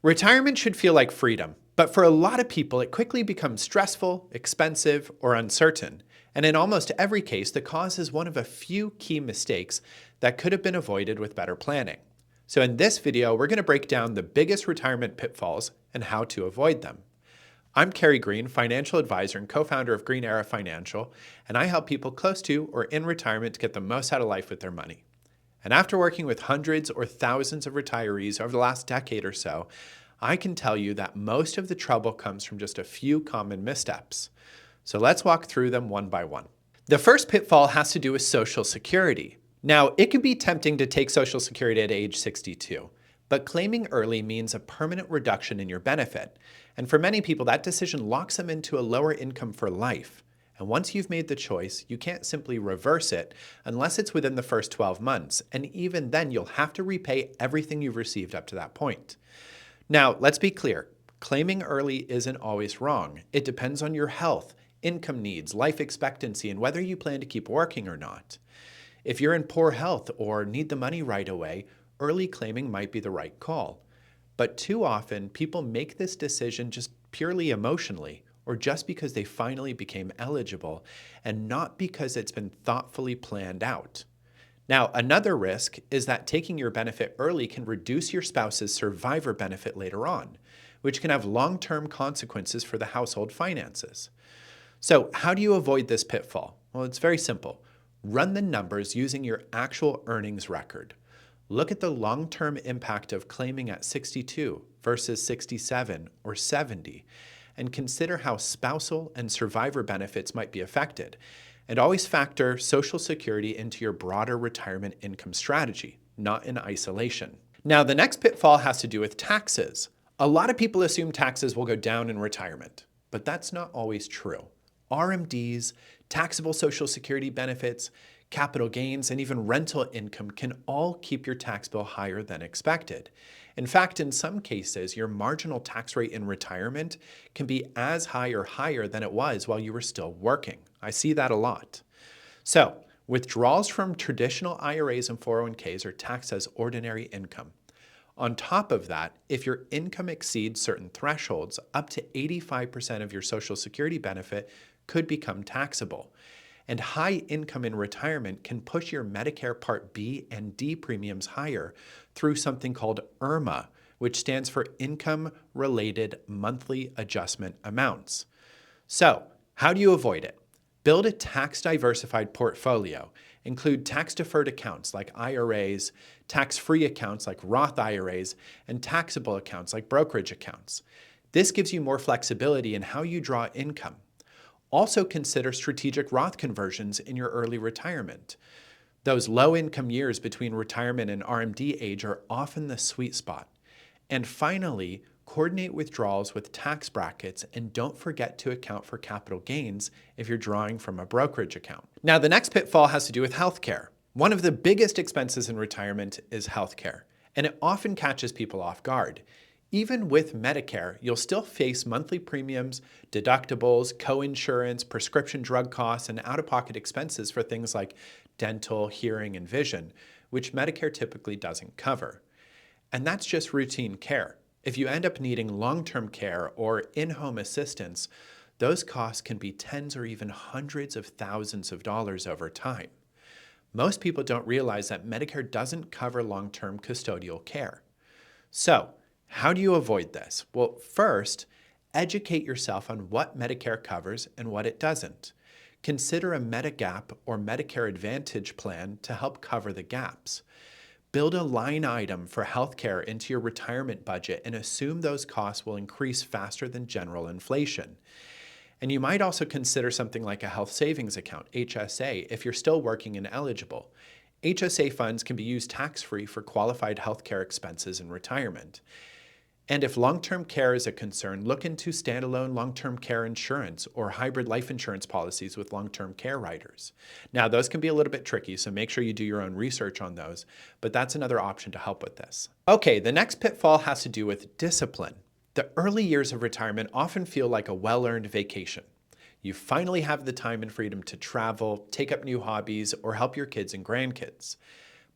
Retirement should feel like freedom, but for a lot of people, it quickly becomes stressful, expensive, or uncertain. And in almost every case, the cause is one of a few key mistakes that could have been avoided with better planning. So in this video, we're going to break down the biggest retirement pitfalls and how to avoid them. I'm Cary, financial advisor and co-founder of Green Era Financial, and I help people close to or in retirement to get the most out of life with their money. And after working with hundreds or thousands of retirees over the last decade or so, I can tell you that most of the trouble comes from just a few common missteps. So let's walk through them one by one. The first pitfall has to do with Social Security. Now, it can be tempting to take Social Security at age 62, but claiming early means a permanent reduction in your benefit. And for many people, that decision locks them into a lower income for life. And once you've made the choice, you can't simply reverse it unless it's within the first 12 months. And even then, you'll have to repay everything you've received up to that point. Now, let's be clear. Claiming early isn't always wrong. It depends on your health, income needs, life expectancy, and whether you plan to keep working or not. If you're in poor health or need the money right away, early claiming might be the right call. But too often, people make this decision just purely emotionally, or just because they finally became eligible, and not because it's been thoughtfully planned out. Now, another risk is that taking your benefit early can reduce your spouse's survivor benefit later on, which can have long-term consequences for the household finances. So, how do you avoid this pitfall? Well, it's very simple. Run the numbers using your actual earnings record. Look at the long-term impact of claiming at 62 versus 67 or 70, and consider how spousal and survivor benefits might be affected. And always factor Social Security into your broader retirement income strategy, not in isolation. Now, the next pitfall has to do with taxes. A lot of people assume taxes will go down in retirement, but that's not always true. RMDs, taxable Social Security benefits, capital gains, and even rental income can all keep your tax bill higher than expected. In fact, in some cases, your marginal tax rate in retirement can be as high or higher than it was while you were still working. I see that a lot. So, withdrawals from traditional IRAs and 401ks are taxed as ordinary income. On top of that, if your income exceeds certain thresholds, up to 85% of your Social Security benefit could become taxable. And high income in retirement can push your Medicare Part B and D premiums higher through something called IRMA, which stands for Income-Related Monthly Adjustment Amounts. So, how do you avoid it? Build a tax-diversified portfolio. Include tax-deferred accounts like IRAs, tax-free accounts like Roth IRAs, and taxable accounts like brokerage accounts. This gives you more flexibility in how you draw income. Also consider strategic Roth conversions in your early retirement. Those low-income years between retirement and RMD age are often the sweet spot. And finally, coordinate withdrawals with tax brackets and don't forget to account for capital gains if you're drawing from a brokerage account. Now, the next pitfall has to do with healthcare. One of the biggest expenses in retirement is healthcare, and it often catches people off guard. Even with Medicare, you'll still face monthly premiums, deductibles, co-insurance, prescription drug costs, and out-of-pocket expenses for things like dental, hearing, and vision, which Medicare typically doesn't cover. And that's just routine care. If you end up needing long-term care or in-home assistance, those costs can be tens or even hundreds of thousands of dollars over time. Most people don't realize that Medicare doesn't cover long-term custodial care. So, how do you avoid this? Well, first, educate yourself on what Medicare covers and what it doesn't. Consider a Medigap or Medicare Advantage plan to help cover the gaps. Build a line item for healthcare into your retirement budget and assume those costs will increase faster than general inflation. And you might also consider something like a health savings account, HSA, if you're still working and eligible. HSA funds can be used tax-free for qualified healthcare expenses in retirement. And if long-term care is a concern, look into standalone long-term care insurance or hybrid life insurance policies with long-term care riders. Now, those can be a little bit tricky, so make sure you do your own research on those, but that's another option to help with this. Okay, the next pitfall has to do with discipline. The early years of retirement often feel like a well-earned vacation. You finally have the time and freedom to travel, take up new hobbies, or help your kids and grandkids.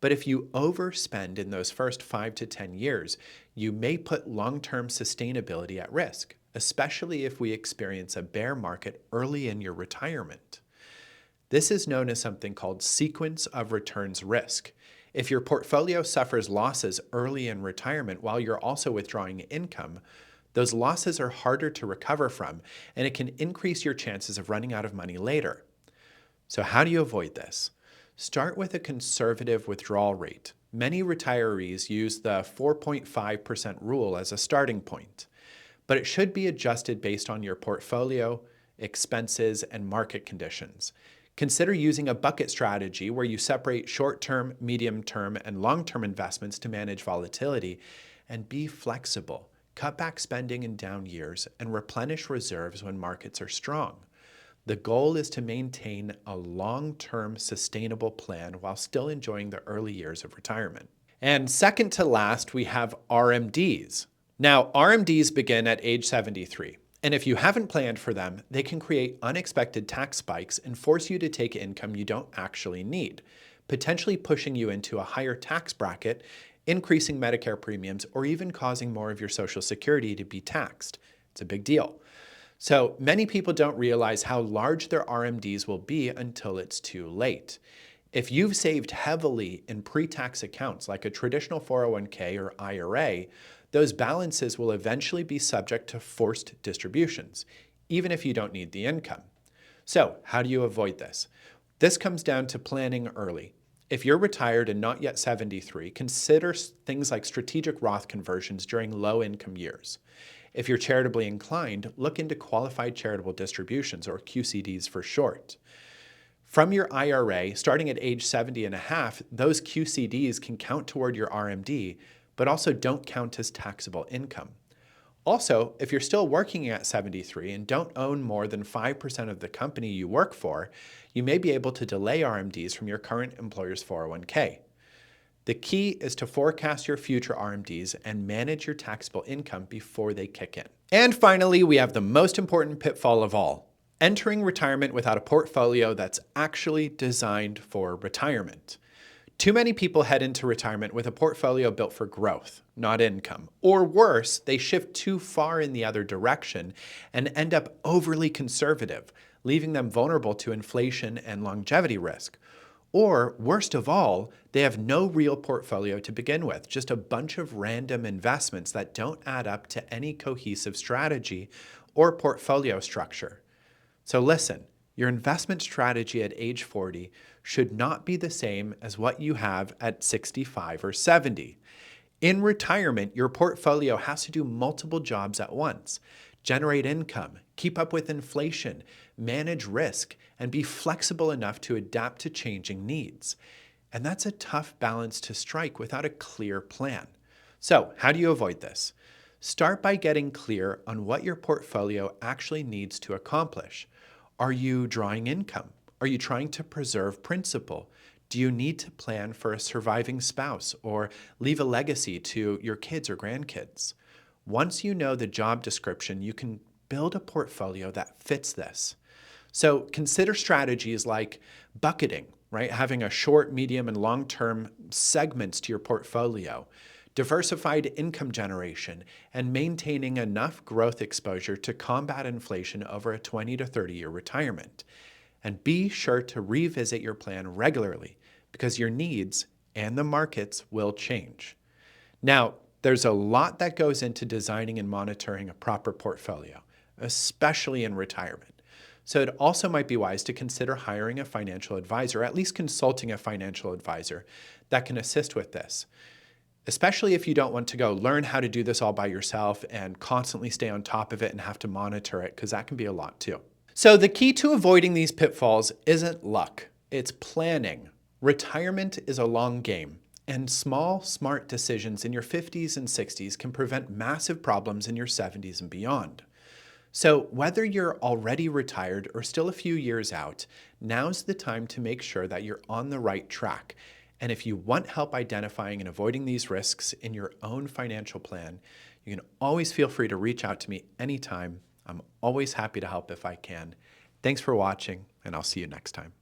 But if you overspend in those first 5 to 10 years, you may put long-term sustainability at risk, especially if we experience a bear market early in your retirement. This is known as something called sequence of returns risk. If your portfolio suffers losses early in retirement while you're also withdrawing income, those losses are harder to recover from, and it can increase your chances of running out of money later. So how do you avoid this? Start with a conservative withdrawal rate. Many retirees use the 4.5% rule as a starting point, but it should be adjusted based on your portfolio, expenses, and market conditions. Consider using a bucket strategy where you separate short-term, medium-term, and long-term investments to manage volatility, and be flexible. Cut back spending in down years and replenish reserves when markets are strong. The goal is to maintain a long-term sustainable plan while still enjoying the early years of retirement. And second to last, we have RMDs. Now, RMDs begin at age 73. And if you haven't planned for them, they can create unexpected tax spikes and force you to take income you don't actually need, potentially pushing you into a higher tax bracket, increasing Medicare premiums, or even causing more of your Social Security to be taxed. It's a big deal. So many people don't realize how large their RMDs will be until it's too late. If you've saved heavily in pre-tax accounts like a traditional 401k or IRA, those balances will eventually be subject to forced distributions, even if you don't need the income. So how do you avoid this? This comes down to planning early. If you're retired and not yet 73, consider things like strategic Roth conversions during low-income years. If you're charitably inclined, look into qualified charitable distributions, or QCDs for short. From your IRA, starting at age 70 and a half, those QCDs can count toward your RMD, but also don't count as taxable income. Also, if you're still working at 73 and don't own more than 5% of the company you work for, you may be able to delay RMDs from your current employer's 401k. The key is to forecast your future RMDs and manage your taxable income before they kick in. And finally, we have the most important pitfall of all: entering retirement without a portfolio that's actually designed for retirement. Too many people head into retirement with a portfolio built for growth, not income. Or worse, they shift too far in the other direction and end up overly conservative, leaving them vulnerable to inflation and longevity risk. Or, worst of all, they have no real portfolio to begin with, just a bunch of random investments that don't add up to any cohesive strategy or portfolio structure. So listen, your investment strategy at age 40 should not be the same as what you have at 65 or 70. In retirement, your portfolio has to do multiple jobs at once: generate income, keep up with inflation, manage risk, and be flexible enough to adapt to changing needs. And that's a tough balance to strike without a clear plan. So, how do you avoid this? Start by getting clear on what your portfolio actually needs to accomplish. Are you drawing income? Are you trying to preserve principal? Do you need to plan for a surviving spouse or leave a legacy to your kids or grandkids? Once you know the job description, you can build a portfolio that fits this. So consider strategies like bucketing, right? Having a short, medium, and long-term segments to your portfolio, diversified income generation, and maintaining enough growth exposure to combat inflation over a 20 to 30-year retirement. And be sure to revisit your plan regularly, because your needs and the markets will change. Now, there's a lot that goes into designing and monitoring a proper portfolio, especially in retirement. So it also might be wise to consider hiring a financial advisor, or at least consulting a financial advisor that can assist with this, especially if you don't want to go learn how to do this all by yourself and constantly stay on top of it and have to monitor it, because that can be a lot too. So the key to avoiding these pitfalls isn't luck, it's planning. Retirement is a long game, and small, smart decisions in your 50s and 60s can prevent massive problems in your 70s and beyond. So whether you're already retired or still a few years out, now's the time to make sure that you're on the right track. And if you want help identifying and avoiding these risks in your own financial plan, you can always feel free to reach out to me anytime. I'm always happy to help if I can. Thanks for watching, and I'll see you next time.